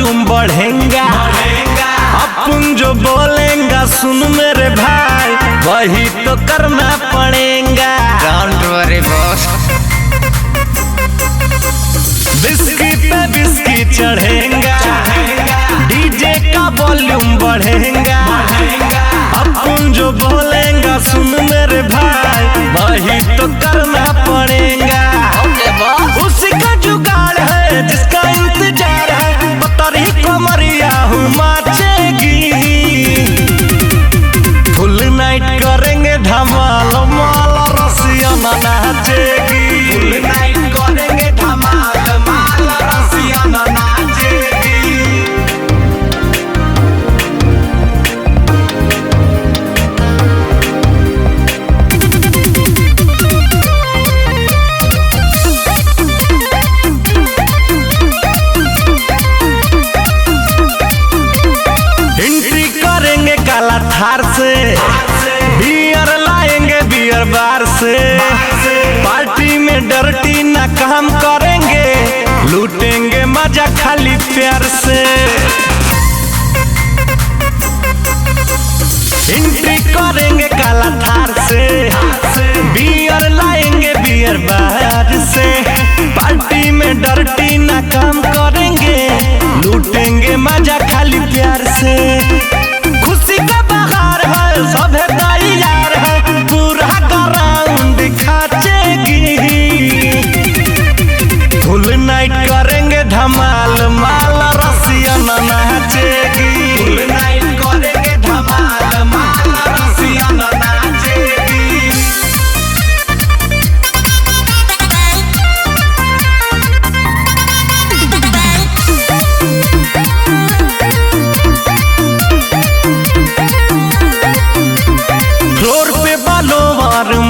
Volume बढ़ेगा। अपन जो बोलेंगा सुन मेरे भाई वही तो करना पड़ेगा। Don't worry boss. बिस्की पे बिस्की चढ़ेगा, डीजे का वॉल्यूम बढ़ेगा। अपन जो बोलेंगा सुन मेरे भाई वही तो करना पड़ेगा। उसी का जुगाड़ है जिसका इंतजार है, बतरी कमरिया हूँ नाचेगी। फुल नाइट करेंगे धमाल माल रसिया नाचेगी। फुल नाइट करेंगे धमाल माल रसिया नाचेगी। काला थार से बियर लाएंगे बियर बार से। पार्टी में डर्टी ना काम करेंगे, लूटेंगे मजा खाली प्यार से। एंट्री करेंगे काला थार से, बियर लाएंगे बियर बार से। पार्टी में डर्टी ना काम करेंगे, लूटेंगे मजा खाली प्यार से। खुशी का बहार है सभे तैयार है, पूरा ग्राउंड खाचेगी। फुल नाइट करेंगे धमाल माल रसिया नाचेगी। फुल नाइट करेंगे धमाल माल रसिया नाचेगी।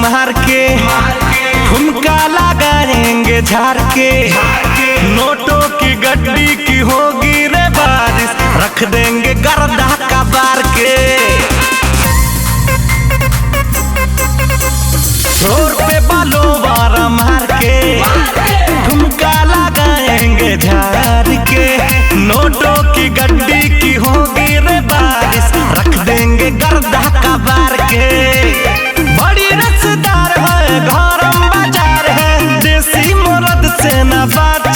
मार के ठुमका लगाएंगे झाड़ के। नोटों की गड्डी की होगी रे बारिश, रख देंगे गर्दा का बार के। फ्लोर पे बालों वारा मार के ठुमका लगाएंगे झाड़ के। नोटों की गड्डी की होगी रे बारिश, रख देंगे गर्दा का बार के। बड़ी रसदार है गरम बाजार है, देसी मर्द से ना बात